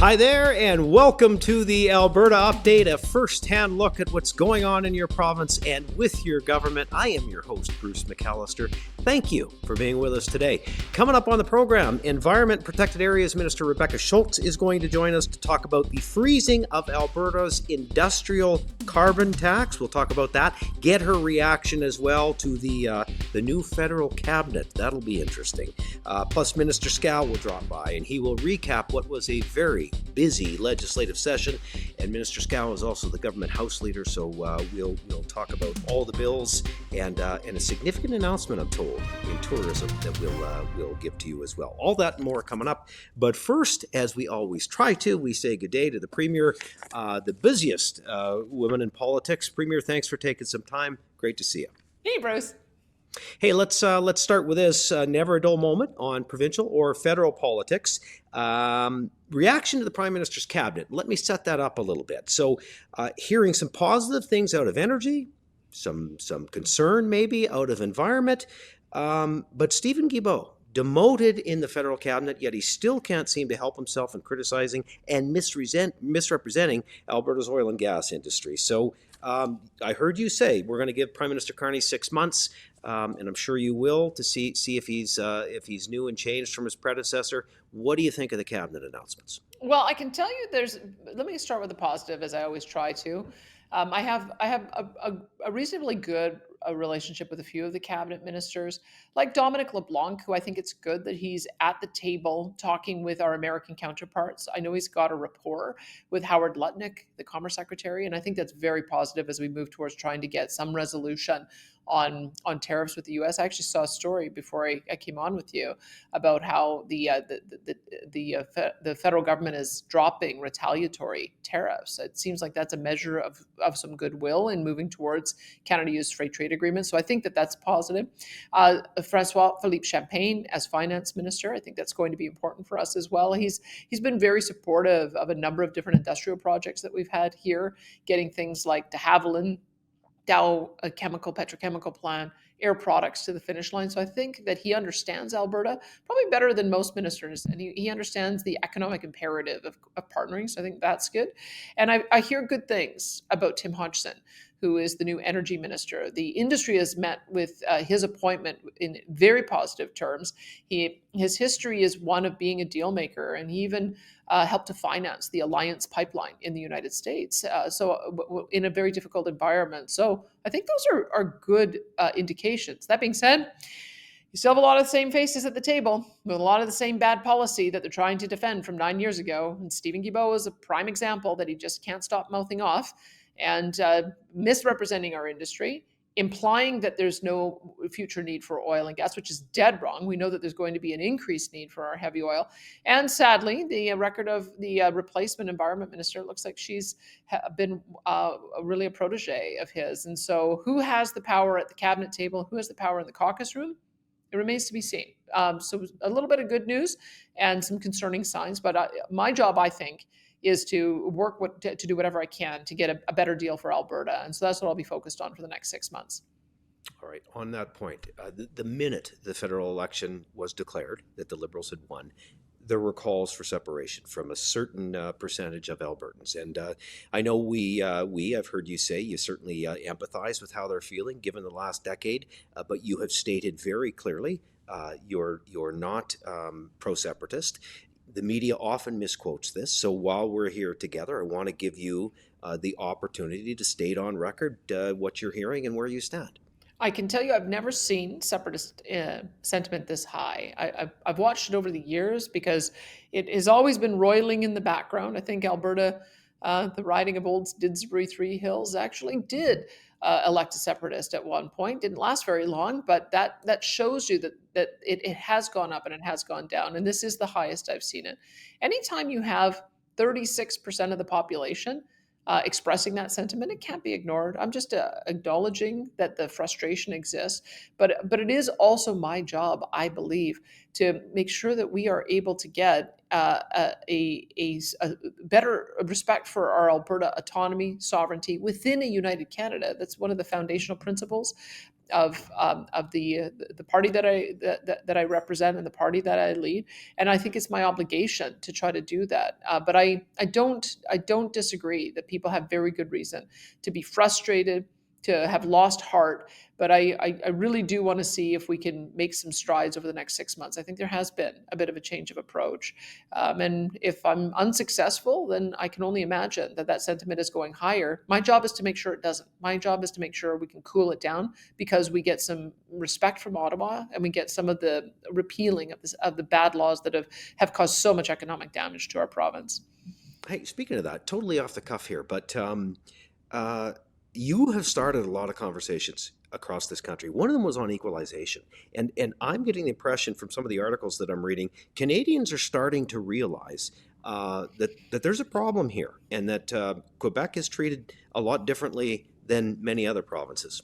Hi there, and welcome to the Alberta Update, a first-hand look at what's going on in your province and with your government. I am your host, Bruce McAllister. Thank you for being with us today. Coming up on the program, Environment Protected Areas Minister Rebecca Schultz is going to join us to talk about the freezing of Alberta's industrial carbon tax. We'll talk about that, get her reaction as well to the new federal cabinet. That'll be interesting. Plus, Minister Scow will drop by, and he will recap what was a very busy legislative session. And Minister Scow is also the government House leader, so we'll talk about all the bills and a significant announcement, I'm told, in tourism that we'll give to you as well. All that and more coming up. But first, as we always try to, we say good day to the Premier, the busiest woman in politics. Premier, thanks for taking some time. Great to see you. Hey, Bruce. Hey, let's start with this never a dull moment on provincial or federal politics. Reaction to the Prime Minister's cabinet. Let me set that up a little bit. So, hearing some positive things out of energy, some concern maybe out of environment, but Stephen Guilbeault demoted in the federal cabinet, yet he still can't seem to help himself in criticizing and misrepresenting Alberta's oil and gas industry. So I heard you say we're going to give Prime Minister Carney 6 months, and I'm sure you will, to see if he's new and changed from his predecessor. What do you think of the cabinet announcements? Well, I can tell you let me start with the positive, as I always try to. I have a reasonably good relationship with a few of the cabinet ministers, like Dominic LeBlanc, who I think it's good that he's at the table talking with our American counterparts. I know he's got a rapport with Howard Lutnick, the Commerce Secretary, and I think that's very positive as we move towards trying to get some resolution on tariffs with the U.S. I actually saw a story before I came on with you about how the federal government is dropping retaliatory tariffs. It seems like that's a measure of some goodwill in moving towards Canada-U.S. free trade agreements. So I think that that's positive. Francois Philippe Champagne as finance minister, I think that's going to be important for us as well. He's been very supportive of a number of different industrial projects that we've had here, getting things like de Havilland, Dow petrochemical plant, Air Products to the finish line. So I think that he understands Alberta probably better than most ministers, and he understands the economic imperative of partnering. So I think that's good. And I hear good things about Tim Hodgson, who is the new energy minister. The industry has met with his appointment in very positive terms. His history is one of being a deal maker, and he even helped to finance the Alliance pipeline in the United States, in a very difficult environment. So I think those are good indications. That being said, you still have a lot of the same faces at the table with a lot of the same bad policy that they're trying to defend from 9 years ago. And Stephen Guilbeault is a prime example that he just can't stop mouthing off and misrepresenting our industry, implying that there's no future need for oil and gas, which is dead wrong. We know that there's going to be an increased need for our heavy oil. And sadly, the record of the replacement environment minister looks like she's been really a protege of his. And so who has the power at the cabinet table? Who has the power in the caucus room? It remains to be seen. So a little bit of good news and some concerning signs. But my job, I think, is to work to do whatever I can to get a better deal for Alberta. And so that's what I'll be focused on for the next 6 months. All right. On that point, the minute the federal election was declared that the Liberals had won, there were calls for separation from a certain percentage of Albertans. And I know I've heard you say you certainly empathize with how they're feeling given the last decade, but you have stated very clearly you're not pro-separatist. The media often misquotes this, so while we're here together, I want to give you the opportunity to state on record what you're hearing and where you stand. I can tell you I've never seen separatist sentiment this high. I've watched it over the years because it has always been roiling in the background. I think Alberta, the riding of Old Didsbury Three Hills, actually did elect a separatist at one point. Didn't last very long, but that shows you that it has gone up and it has gone down. And this is the highest I've seen it. Anytime you have 36% of the population expressing that sentiment, it can't be ignored. I'm just acknowledging that the frustration exists, but it is also my job, I believe, to make sure that we are able to get a better respect for our Alberta autonomy, sovereignty within a united Canada. That's one of the foundational principles. the party that I represent and the party that I lead, and I think it's my obligation to try to do that. But I don't disagree that people have very good reason to be frustrated, to have lost heart. But I really do want to see if we can make some strides over the next 6 months. I think there has been a bit of a change of approach. And if I'm unsuccessful, then I can only imagine that sentiment is going higher. My job is to make sure it doesn't. My job is to make sure we can cool it down, because we get some respect from Ottawa and we get some of the repealing of the bad laws that have caused so much economic damage to our province. Hey, speaking of that, totally off the cuff here, but you have started a lot of conversations across this country. One of them was on equalization. And I'm getting the impression from some of the articles that I'm reading, Canadians are starting to realize that there's a problem here, and that Quebec is treated a lot differently than many other provinces.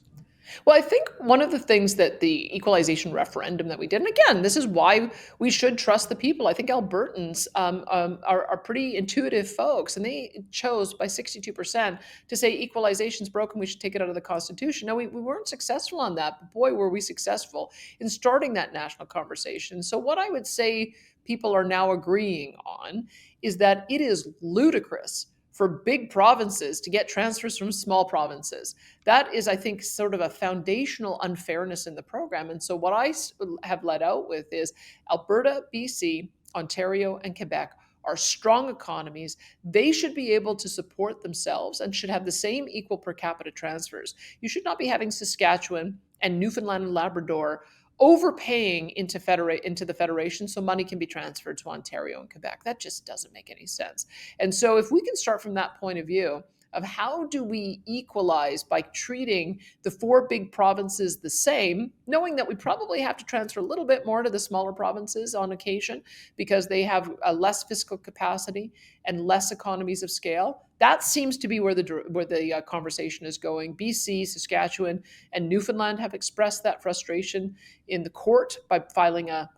Well, I think one of the things that the equalization referendum that we did, and again, this is why we should trust the people. I think Albertans are pretty intuitive folks, and they chose by 62% to say equalization's broken, we should take it out of the Constitution. Now, we weren't successful on that, but boy, were we successful in starting that national conversation. So what I would say people are now agreeing on is that it is ludicrous for big provinces to get transfers from small provinces. That is, I think, sort of a foundational unfairness in the program. And so what I have led out with is Alberta, BC, Ontario, and Quebec are strong economies. They should be able to support themselves and should have the same equal per capita transfers. You should not be having Saskatchewan and Newfoundland and Labrador overpaying into the federation so money can be transferred to Ontario and Quebec. That just doesn't make any sense. And so if we can start from that point of view of how do we equalize by treating the four big provinces the same, knowing that we probably have to transfer a little bit more to the smaller provinces on occasion because they have a less fiscal capacity and less economies of scale. That seems to be where the conversation is going. BC, Saskatchewan, and Newfoundland have expressed that frustration in the court by filing a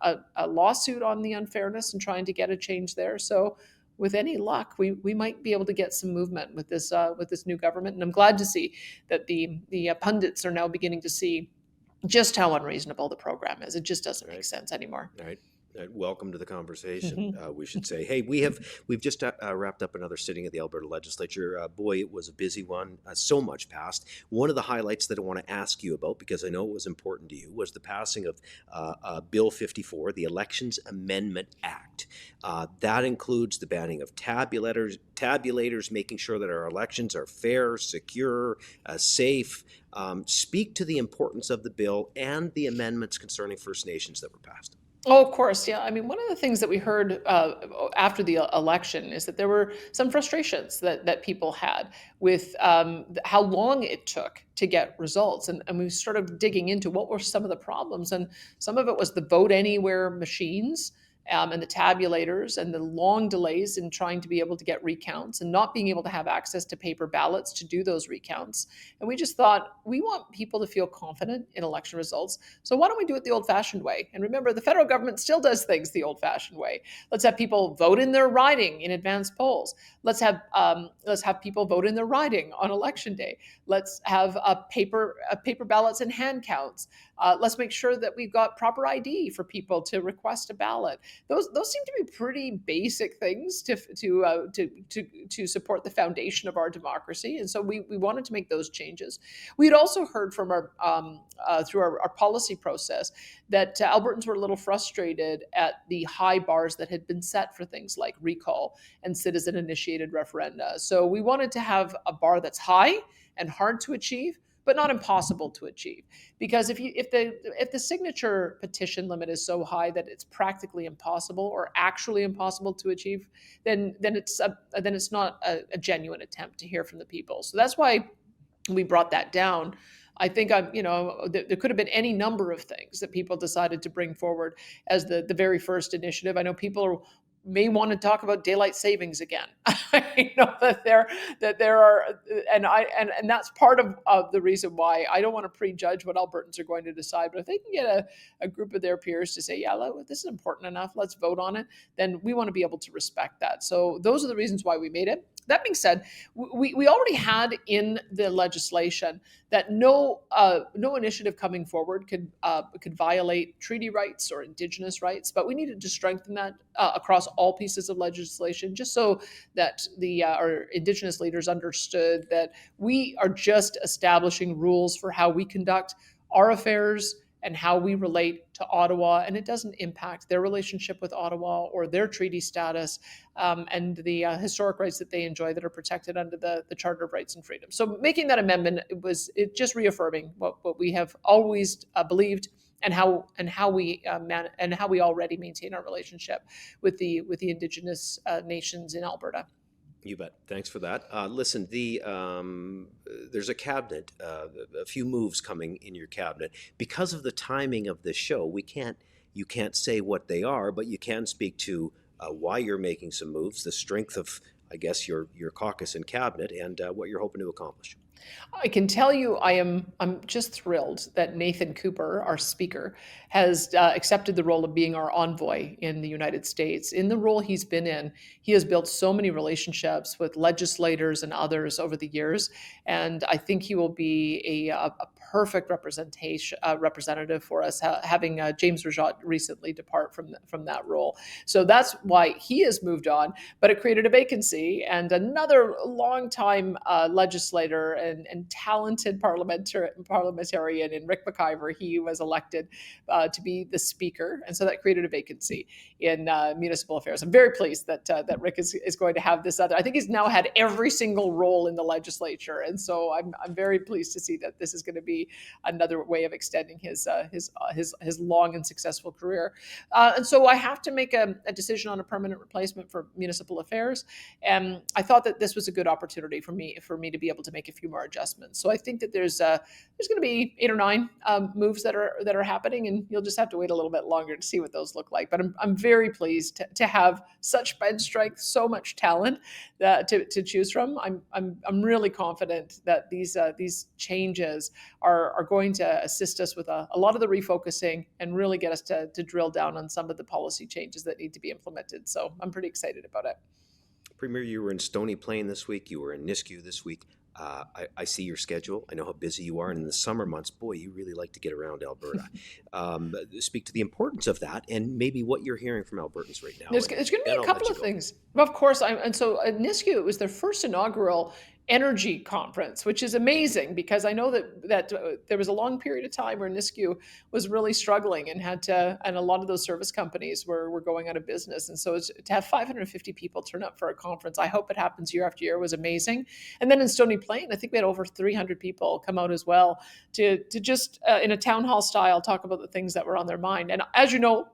lawsuit on the unfairness and trying to get a change there. So with any luck, we might be able to get some movement with this new government. And I'm glad to see that the pundits are now beginning to see just how unreasonable the program is. It just doesn't make sense anymore. Right. Welcome to the conversation. We should say, hey, we've just wrapped up another sitting of the Alberta Legislature. Boy, it was a busy one. So much passed. One of the highlights that I want to ask you about, because I know it was important to you, was the passing of Bill 54, the Elections Amendment Act. That includes the banning of tabulators, making sure that our elections are fair, secure, safe. Speak to the importance of the bill and the amendments concerning First Nations that were passed. Oh, of course. Yeah. I mean, one of the things that we heard after the election is that there were some frustrations that people had with how long it took to get results. And we started digging into what were some of the problems. And some of it was the vote anywhere machines and the tabulators and the long delays in trying to be able to get recounts and not being able to have access to paper ballots to do those recounts. And we just thought, we want people to feel confident in election results. So why don't we do it the old-fashioned way? And remember, the federal government still does things the old-fashioned way. Let's have people vote in their riding in advance polls. Let's have people vote in their riding on election day. Let's have paper ballots and hand counts. Let's make sure that we've got proper ID for people to request a ballot. Those seem to be pretty basic things to support the foundation of our democracy, and so we wanted to make those changes. We had also heard from through our policy process that Albertans were a little frustrated at the high bars that had been set for things like recall and citizen-initiated referenda. So we wanted to have a bar that's high and hard to achieve, but not impossible to achieve. Because if the signature petition limit is so high that it's practically impossible or actually impossible to achieve, then it's not a genuine attempt to hear from the people. So that's why we brought that down. I think there could have been any number of things that people decided to bring forward as the very first initiative. I know people may want to talk about daylight savings again. I know that there are, and that's part of the reason why I don't want to prejudge what Albertans are going to decide. But if they can get a group of their peers to say, yeah, this is important enough, let's vote on it, then we want to be able to respect that. So those are the reasons why we made it. That being said, we already had in the legislation that no initiative coming forward could violate treaty rights or Indigenous rights, but we needed to strengthen that across all pieces of legislation, just so that our Indigenous leaders understood that we are just establishing rules for how we conduct our affairs and how we relate to Ottawa, and it doesn't impact their relationship with Ottawa or their treaty status and the historic rights that they enjoy that are protected under the Charter of Rights and Freedoms. So making that amendment was just reaffirming what we have always believed and how we already maintain our relationship with the Indigenous nations in Alberta. You bet. Thanks for that. Listen, there's a cabinet, a few moves coming in your cabinet. Because of the timing of this show, you can't say what they are, but you can speak to why you're making some moves, the strength of, I guess, your caucus and cabinet, and what you're hoping to accomplish. I can tell you, I'm just thrilled that Nathan Cooper, our speaker, has accepted the role of being our envoy in the United States. In the role he's been in, he has built so many relationships with legislators and others over the years, and I think he will be a perfect representative for us, having James Rajat recently depart from that role. So that's why he has moved on, but it created a vacancy, and another longtime legislator and talented parliamentarian in Rick McIver, he was elected to be the speaker, and so that created a vacancy in municipal affairs. I'm very pleased that Rick is going to have this other. I think he's now had every single role in the legislature, and so I'm very pleased to see that this is going to be another way of extending his long and successful career. And so I have to make a decision on a permanent replacement for municipal affairs, and I thought that this was a good opportunity for me to be able to make a few more adjustments. So I think that there's going to be 8 or 9 moves that are happening, and you'll just have to wait a little bit longer to see what those look like. But I'm very pleased to have such bench strength, so much talent to choose from. I'm really confident that these changes are going to assist us with a lot of the refocusing and really get us to drill down on some of the policy changes that need to be implemented. So I'm pretty excited about it. Premier, you were in Stony Plain this week. You were in Nisku this week. I see your schedule. I know how busy you are. And in the summer months, boy, you really like to get around Alberta. Speak to the importance of that and maybe what you're hearing from Albertans right now. There's going to be a couple of things. Of course, and so at Nisku, it was their first inaugural energy conference, which is amazing because I know that there was a long period of time where Nisku was really struggling and and a lot of those service companies were going out of business. And so to have 550 people turn up for a conference, I hope it happens year after year, was amazing. And then in Stony Plain, I think we had over 300 people come out as well to just in a town hall style talk about the things that were on their mind. And as you know,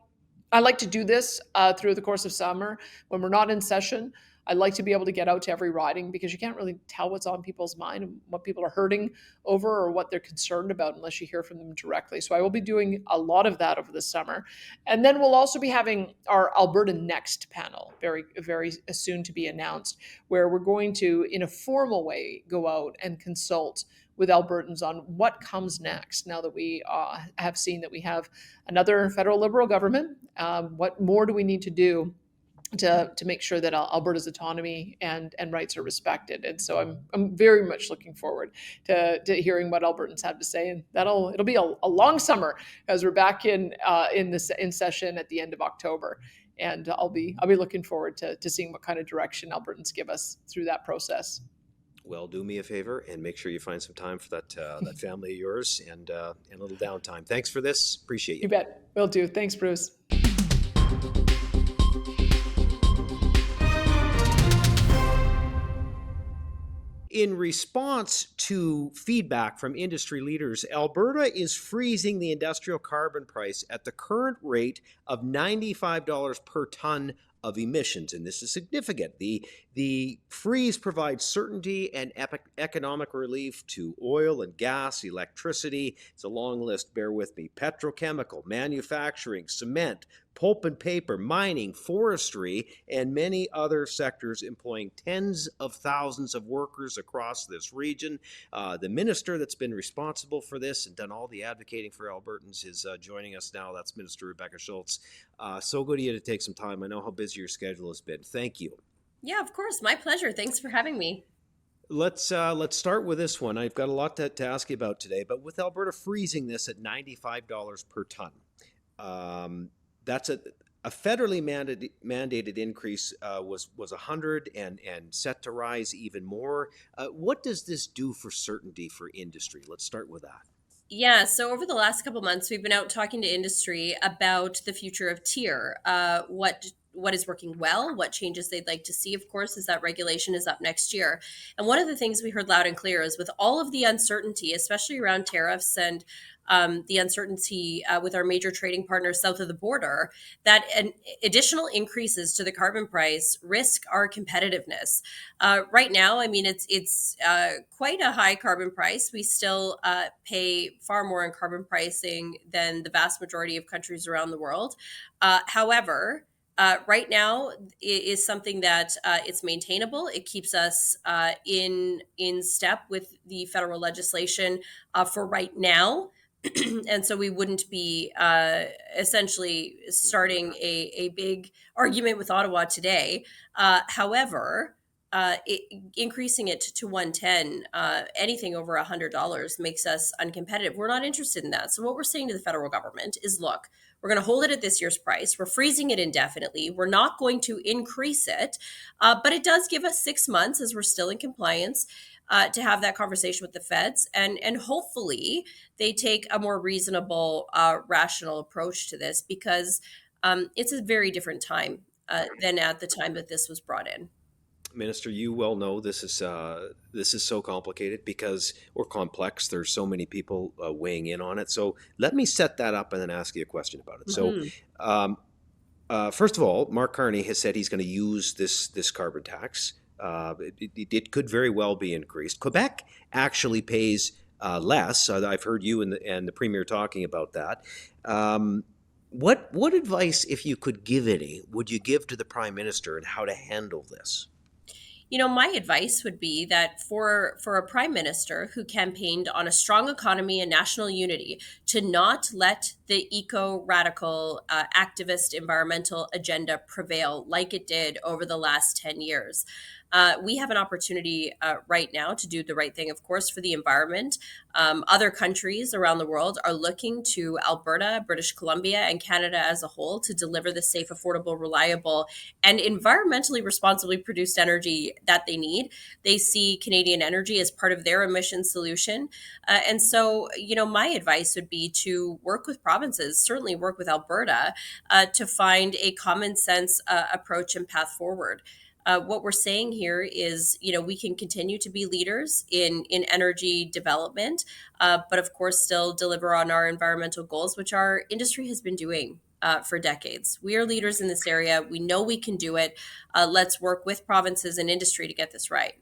I like to do this through the course of summer when we're not in session. I like to be able to get out to every riding because you can't really tell what's on people's mind and what people are hurting over or what they're concerned about unless you hear from them directly. So I will be doing a lot of that over the summer. And then we'll also be having our Alberta Next panel, very, very soon to be announced, where we're going to, in a formal way, go out and consult with Albertans on what comes next now that we have seen that we have another federal Liberal government. What more do we need to do to make sure that Alberta's autonomy and rights are respected? And so I'm very much looking forward to hearing what Albertans have to say, and it'll be a long summer as we're back in session at the end of October, and I'll be looking forward to seeing what kind of direction Albertans give us through that process. Well, do me a favor and make sure you find some time for that family of yours and a little downtime. Thanks for this. Appreciate you. You bet. Will do. Thanks, Bruce. In response to feedback from industry leaders, Alberta is freezing the industrial carbon price at the current rate of $95 per ton of emissions, and this is significant. The freeze provides certainty and economic relief to oil and gas, electricity. It's a long list, bear with me. Petrochemical, manufacturing, cement, pulp and paper, mining, forestry, and many other sectors employing tens of thousands of workers across this region. The minister that's been responsible for this and done all the advocating for Albertans is joining us now. That's Minister Rebecca Schultz. So good of you to take some time. I know how busy your schedule has been. Thank you. Yeah, of course. My pleasure. Thanks for having me. Let's start with this one. I've got a lot to ask you about today, but with Alberta freezing this at $95 per ton, that's a federally mandated increase was 100 and set to rise even more. What does this do for certainty for industry? Let's start with that. Yeah, so over the last couple months, we've been out talking to industry about the future of tier. What is working well, what changes they'd like to see, of course, is that regulation is up next year. And one of the things we heard loud and clear is with all of the uncertainty, especially around tariffs and the uncertainty with our major trading partners south of the border, that additional increases to the carbon price risk our competitiveness. Right now, I mean, it's quite a high carbon price. We still pay far more in carbon pricing than the vast majority of countries around the world. However, right now is something that it's maintainable. It keeps us in step with the federal legislation for right now. And so we wouldn't be essentially starting a big argument with Ottawa today. However, increasing it to 110, anything over $100 makes us uncompetitive. We're not interested in that. So what we're saying to the federal government is, look, we're going to hold it at this year's price. We're freezing it indefinitely. We're not going to increase it, but it does give us 6 months as we're still in compliance. To have that conversation with the feds, and hopefully they take a more reasonable, rational approach to this, because it's a very different time than at the time that this was brought in. Minister, you well know this is so complicated because or complex. There's so many people weighing in on it. So let me set that up and then ask you a question about it. So, Mhm. um, first of all, Mark Carney has said he's going to use this carbon tax. It could very well be increased. Quebec actually pays less. I've heard you and the premier talking about that. What advice, if you could give any, would you give to the prime minister and how to handle this? My advice would be that for a prime minister who campaigned on a strong economy and national unity, to not let the eco radical, activist environmental agenda prevail like it did over the last 10 years. We have an opportunity right now to do the right thing, of course, for the environment. Other countries around the world are looking to Alberta, British Columbia, and Canada as a whole to deliver the safe, affordable, reliable, and environmentally responsibly produced energy that they need. They see Canadian energy as part of their emission solution. And so, my advice would be to work with provinces, certainly work with Alberta, to find a common sense approach and path forward. What we're saying here is, we can continue to be leaders in energy development, but of course, still deliver on our environmental goals, which our industry has been doing for decades. We are leaders in this area. We know we can do it. Let's work with provinces and industry to get this right.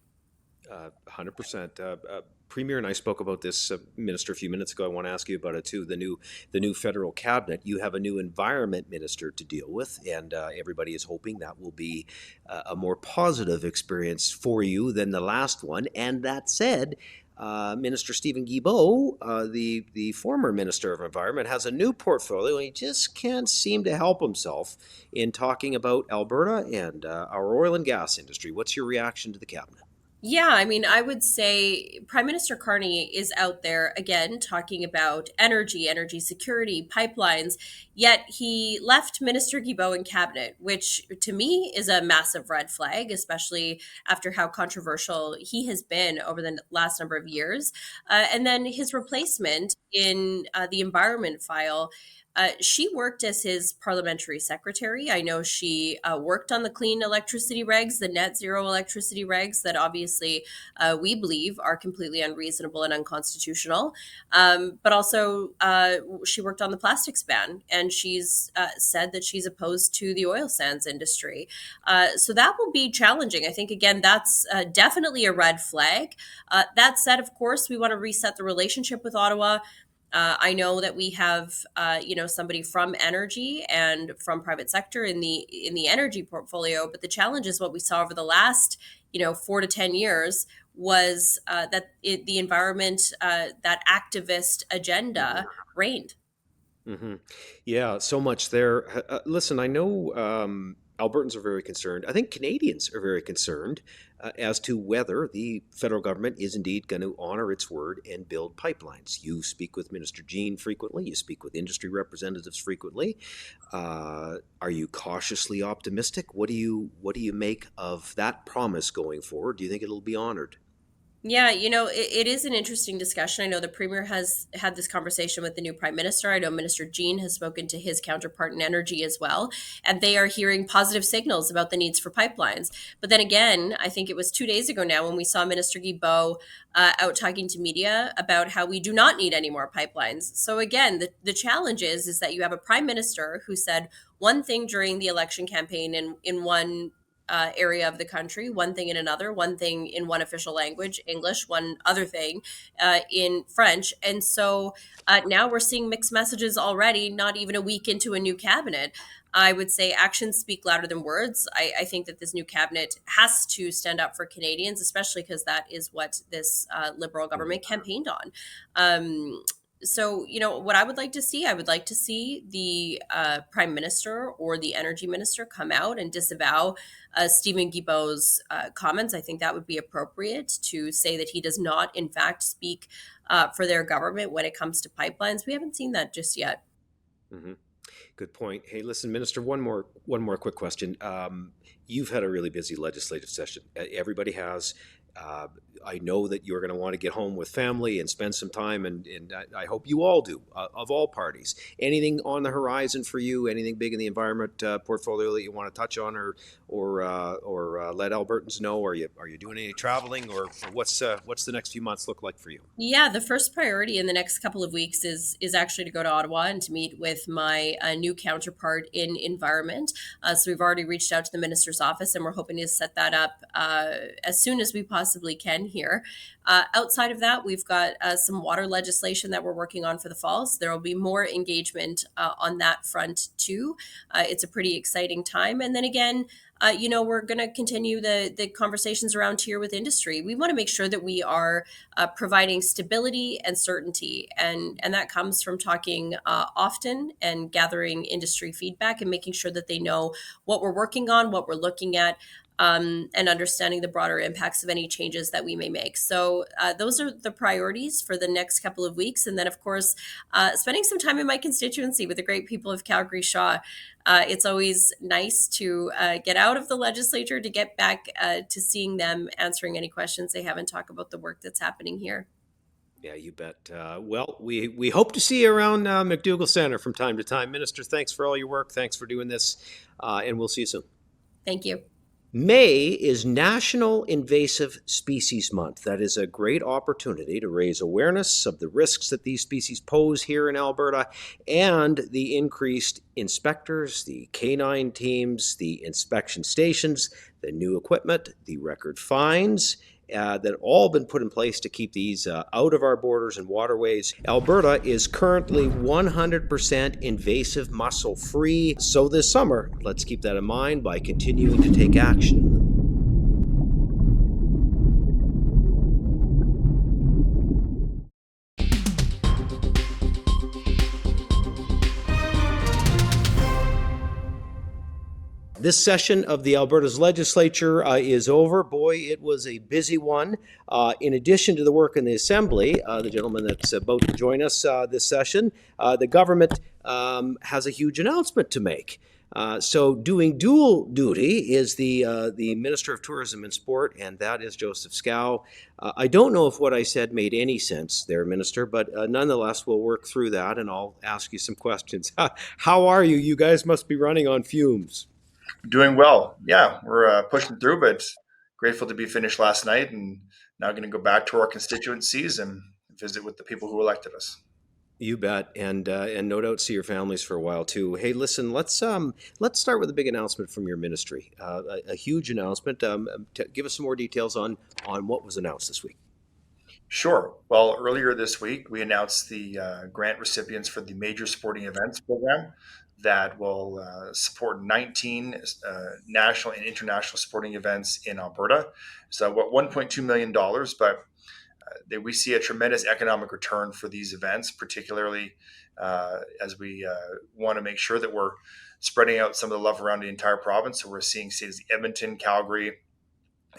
100%. Premier and I spoke about this, Minister, a few minutes ago. I want to ask you about it too. The new federal cabinet. You have a new environment minister to deal with, and everybody is hoping that will be a more positive experience for you than the last one. And that said, Minister Stephen Guilbeault, the former Minister of Environment, has a new portfolio, and he just can't seem to help himself in talking about Alberta and our oil and gas industry. What's your reaction to the cabinet? Yeah, I mean, I would say Prime Minister Carney is out there again talking about energy, energy security, pipelines, yet he left Minister Guilbeault in cabinet, which to me is a massive red flag, especially after how controversial he has been over the last number of years. And then his replacement in the environment file. She worked as his parliamentary secretary. I know she worked on the clean electricity regs, the net zero electricity regs that obviously we believe are completely unreasonable and unconstitutional. But also, she worked on the plastics ban, and she's said that she's opposed to the oil sands industry. So that will be challenging. I think, again, that's definitely a red flag. That said, of course, we want to reset the relationship with Ottawa. I know that we have, somebody from energy and from private sector in the energy portfolio, but the challenge is what we saw over the last, 4 to 10 years was the environment, that activist agenda reigned. Hmm. Yeah, so much there. Listen, I know Albertans are very concerned. I think Canadians are very concerned as to whether the federal government is indeed going to honor its word and build pipelines. You speak with Minister Jean frequently. You speak with industry representatives frequently. Are you cautiously optimistic? What do you make of that promise going forward? Do you think it'll be honored? Yeah, it is an interesting discussion. I know the Premier has had this conversation with the new Prime Minister. I know Minister Jean has spoken to his counterpart in energy as well, and they are hearing positive signals about the needs for pipelines. But then again, I think it was 2 days ago now when we saw Minister Guilbeault out talking to media about how we do not need any more pipelines. So again, the challenge is that you have a Prime Minister who said one thing during the election campaign in one area of the country, one thing in another, one thing in one official language, English, one other thing in French. And so now we're seeing mixed messages already, not even a week into a new cabinet. I would say actions speak louder than words. I think that this new cabinet has to stand up for Canadians, especially because that is what this Liberal government campaigned on. So, what I would like to see, I would like to see the Prime Minister or the Energy Minister come out and disavow Stephen Guilbeault's comments. I think that would be appropriate to say that he does not, in fact, speak for their government when it comes to pipelines. We haven't seen that just yet. Mm-hmm. Good point. Hey, listen, Minister, one more quick question. You've had a really busy legislative session. Everybody has. I know that you're going to want to get home with family and spend some time, and I hope you all do, of all parties. Anything on the horizon for you? Anything big in the environment portfolio that you want to touch on, or let Albertans know? Are you doing any traveling, or what's the next few months look like for you? Yeah, the first priority in the next couple of weeks is actually to go to Ottawa and to meet with my new counterpart in environment. So we've already reached out to the minister's office, and we're hoping to set that up as soon as we possibly can here. Outside of that, we've got some water legislation that we're working on for the fall. So there will be more engagement on that front too. It's a pretty exciting time. And then again, we're going to continue the conversations around tier with industry. We want to make sure that we are providing stability and certainty. And that comes from talking often and gathering industry feedback and making sure that they know what we're working on, what we're looking at, and understanding the broader impacts of any changes that we may make. So those are the priorities for the next couple of weeks. And then, of course, spending some time in my constituency with the great people of Calgary Shaw. It's always nice to get out of the legislature, to get back to seeing them, answering any questions they have, and talk about the work that's happening here. Yeah, you bet. Well, we hope to see you around McDougall Center from time to time. Minister, thanks for all your work. Thanks for doing this, and we'll see you soon. Thank you. May is National Invasive Species Month. That is a great opportunity to raise awareness of the risks that these species pose here in Alberta and the increased inspectors, the canine teams, the inspection stations, the new equipment, the record fines, that all been put in place to keep these out of our borders and waterways. Alberta is currently 100% invasive mussel free. So this summer, let's keep that in mind by continuing to take action. This session of the Alberta's legislature is over. Boy, it was a busy one. In addition to the work in the Assembly, the gentleman that's about to join us this session, the government has a huge announcement to make. So doing dual duty is the Minister of Tourism and Sport, and that is Joseph Scow. I don't know if what I said made any sense there, Minister, but nonetheless, we'll work through that, and I'll ask you some questions. How are you? You guys must be running on fumes. Doing well. Yeah, we're pushing through, but grateful to be finished last night and now going to go back to our constituencies and visit with the people who elected us. You bet, and no doubt see your families for a while too. Hey, listen, let's start with a big announcement from your ministry, a huge announcement. Give us some more details on what was announced this week. Sure. Well, earlier this week, we announced the grant recipients for the Major Sporting Events Program that will support 19 national and international sporting events in Alberta. So, what $1.2 million, but we see a tremendous economic return for these events, particularly as we want to make sure that we're spreading out some of the love around the entire province. So we're seeing cities Edmonton, Calgary,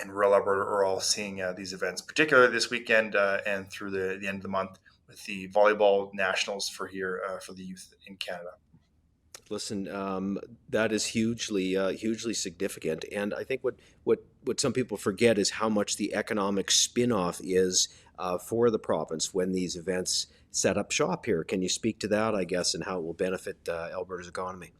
and rural Alberta are all seeing these events, particularly this weekend and through the end of the month with the volleyball nationals for the youth in Canada. Listen, that is hugely significant, and I think what some people forget is how much the economic spin-off is for the province when these events set up shop here. Can you speak to that, I guess, and how it will benefit Alberta's economy?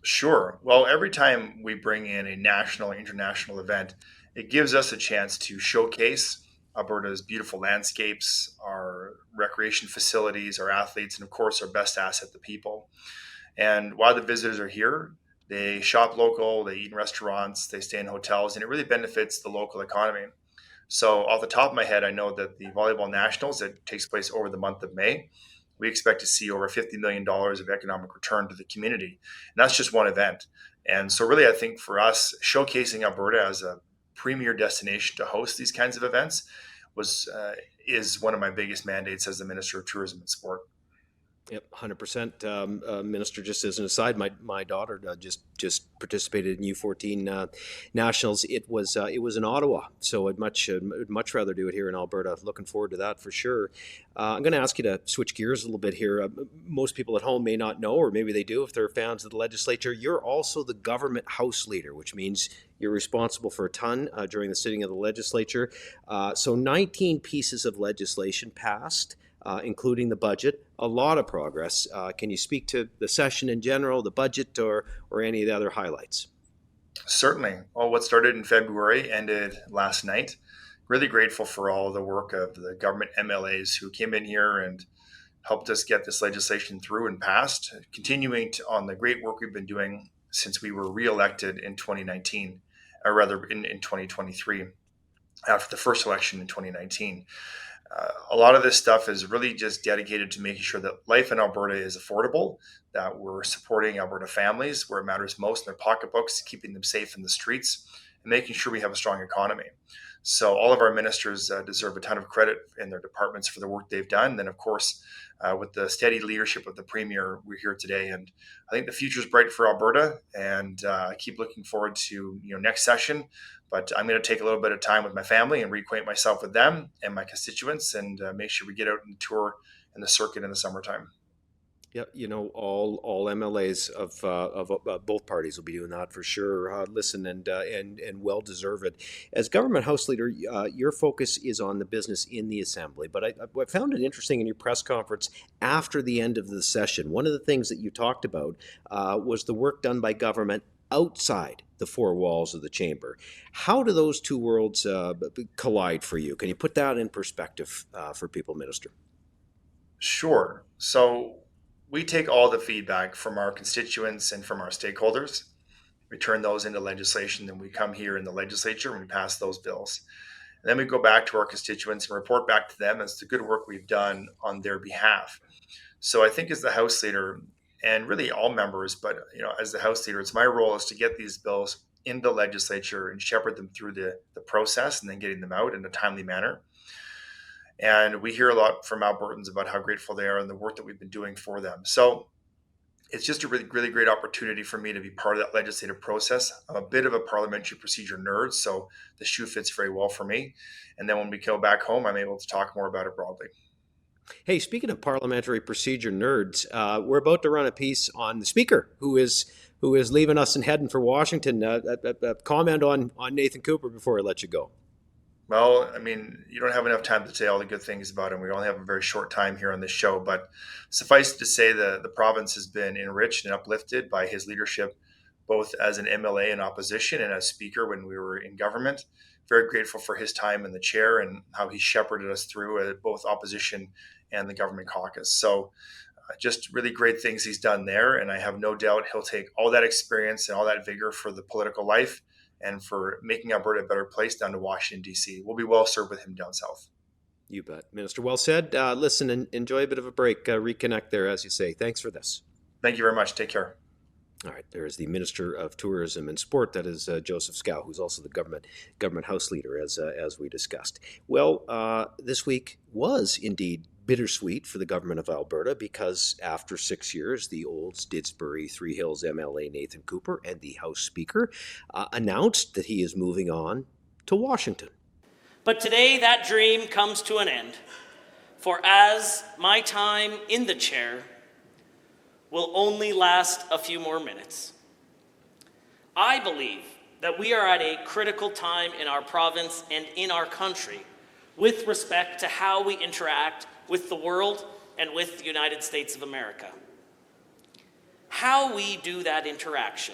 Sure. Well, every time we bring in a national or international event, it gives us a chance to showcase Alberta's beautiful landscapes, our recreation facilities, our athletes, and of course, our best asset, the people. And while the visitors are here, they shop local, they eat in restaurants, they stay in hotels, and it really benefits the local economy. So, off the top of my head, I know that the Volleyball Nationals that takes place over the month of May, we expect to see over $50 million of economic return to the community. And that's just one event. And so, really, I think for us, showcasing Alberta as a premier destination to host these kinds of events was is one of my biggest mandates as the Minister of Tourism and Sport. Yep, 100%. Minister, just as an aside, my daughter just participated in U14 nationals. It was in Ottawa, so I'd much rather do it here in Alberta. Looking forward to that for sure. I'm going to ask you to switch gears a little bit here. Most people at home may not know, or maybe they do if they're fans of the legislature. You're also the government House Leader, which means you're responsible for a ton during the sitting of the legislature. So 19 pieces of legislation passed. Including the budget, a lot of progress. Can you speak to the session in general, the budget, or any of the other highlights? Certainly. Well, what started in February ended last night. Really grateful for all the work of the government MLAs who came in here and helped us get this legislation through and passed, continuing on the great work we've been doing since we were reelected in 2019, or rather in 2023, after the first election in 2019. A lot of this stuff is really just dedicated to making sure that life in Alberta is affordable, that we're supporting Alberta families where it matters most in their pocketbooks, keeping them safe in the streets, and making sure we have a strong economy. So all of our ministers deserve a ton of credit in their departments for the work they've done. And then, of course, with the steady leadership of the Premier, we're here today. And I think the future is bright for Alberta, and I keep looking forward to next session. But I'm going to take a little bit of time with my family and reacquaint myself with them and my constituents, and make sure we get out and tour in the circuit in the summertime. Yeah, all MLAs of both parties will be doing that for sure. Listen, and well deserved. As government House Leader, your focus is on the business in the Assembly. But I found it interesting in your press conference after the end of the session. One of the things that you talked about was the work done by government outside the four walls of the chamber. How do those two worlds collide for you? Can you put that in perspective for people, Minister? Sure. So we take all the feedback from our constituents and from our stakeholders. We turn those into legislation, and we come here in the legislature and we pass those bills. And then we go back to our constituents and report back to them as the good work we've done on their behalf. So I think as the House Leader, and really all members, but as the House Leader, it's my role is to get these bills in the legislature and shepherd them through the process and then getting them out in a timely manner. And we hear a lot from Albertans about how grateful they are and the work that we've been doing for them. So it's just a really, really great opportunity for me to be part of that legislative process. I'm a bit of a parliamentary procedure nerd, so the shoe fits very well for me. And then when we go back home, I'm able to talk more about it broadly. Hey, speaking of parliamentary procedure nerds, we're about to run a piece on the Speaker, who is leaving us and heading for Washington. Comment on Nathan Cooper before I let you go. Well, I mean, you don't have enough time to say all the good things about him. We only have a very short time here on this show, but suffice to say the province has been enriched and uplifted by his leadership, both as an MLA in opposition and as Speaker when we were in government. Very grateful for his time in the chair and how he shepherded us through both opposition and the government caucus. So just really great things he's done there. And I have no doubt he'll take all that experience and all that vigor for the political life and for making Alberta a better place down to Washington, D.C. We'll be well served with him down south. You bet. Minister, well said. Listen, and enjoy a bit of a break. Reconnect there, as you say. Thanks for this. Thank you very much. Take care. All right, there's the Minister of Tourism and Sport, that is Joseph Scow, who's also the government House Leader, as we discussed. Well, this week was indeed bittersweet for the government of Alberta because after 6 years, the old Didsbury Three Hills MLA Nathan Cooper and the House Speaker announced that he is moving on to Washington. But today that dream comes to an end, for as my time in the chair will only last a few more minutes. I believe that we are at a critical time in our province and in our country with respect to how we interact with the world and with the United States of America. How we do that interaction,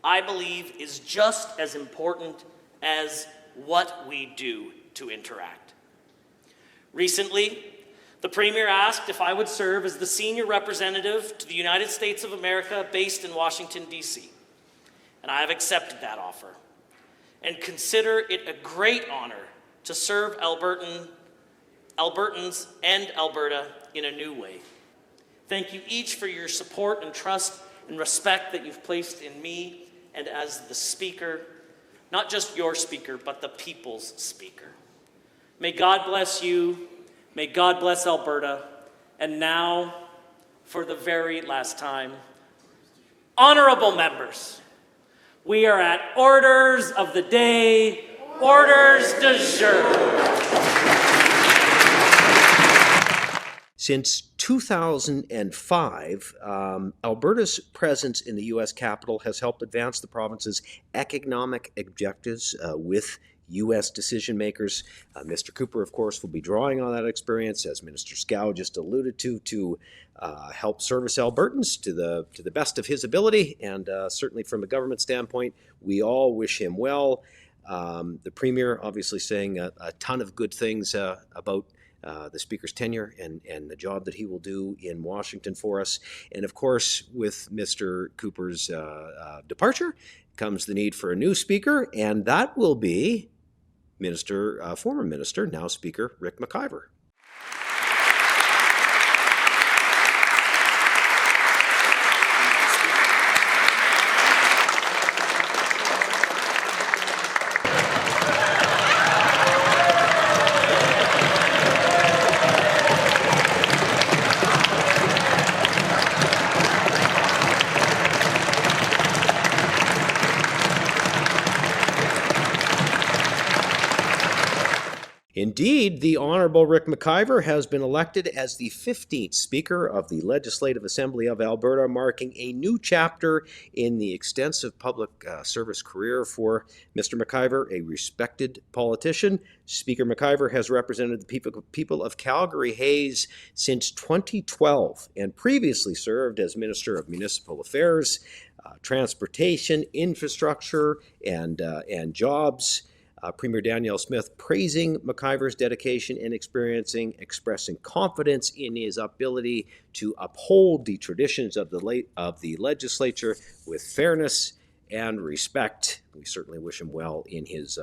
I believe, is just as important as what we do to interact. Recently, the Premier asked if I would serve as the senior representative to the United States of America based in Washington, D.C. And I have accepted that offer and consider it a great honor to serve Albertans and Alberta in a new way. Thank you each for your support and trust and respect that you've placed in me and as the Speaker, not just your Speaker, but the people's Speaker. May God bless you. May God bless Alberta. And now, for the very last time, honorable members, we are at orders of the day, orders du jour. Since 2005, Alberta's presence in the U.S. Capitol has helped advance the province's economic objectives with U.S. decision makers. Mr. Cooper, of course, will be drawing on that experience, as Minister Scow just alluded to help service Albertans to the best of his ability. And certainly from a government standpoint, we all wish him well. The Premier obviously saying a ton of good things about the Speaker's tenure and the job that he will do in Washington for us. And of course, with Mr. Cooper's departure comes the need for a new Speaker, and that will be former Minister, now Speaker, Rick McIver. Indeed, the Honourable Rick McIver has been elected as the 15th Speaker of the Legislative Assembly of Alberta, marking a new chapter in the extensive public service career for Mr. McIver, a respected politician. Speaker McIver has represented the people of Calgary-Hays since 2012 and previously served as Minister of Municipal Affairs, Transportation, Infrastructure, and Jobs. Premier Danielle Smith praising McIver's dedication and expressing confidence in his ability to uphold the traditions of the legislature with fairness and respect. We certainly wish him well in his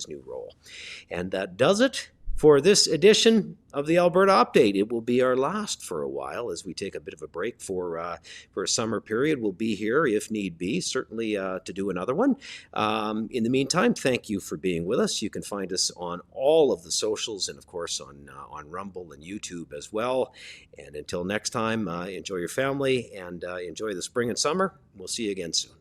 new role. And that does it for this edition of the Alberta Update. It will be our last for a while as we take a bit of a break for a summer period. We'll be here if need be, certainly to do another one. In the meantime, thank you for being with us. You can find us on all of the socials and, of course, on Rumble and YouTube as well. And until next time, enjoy your family and enjoy the spring and summer. We'll see you again soon.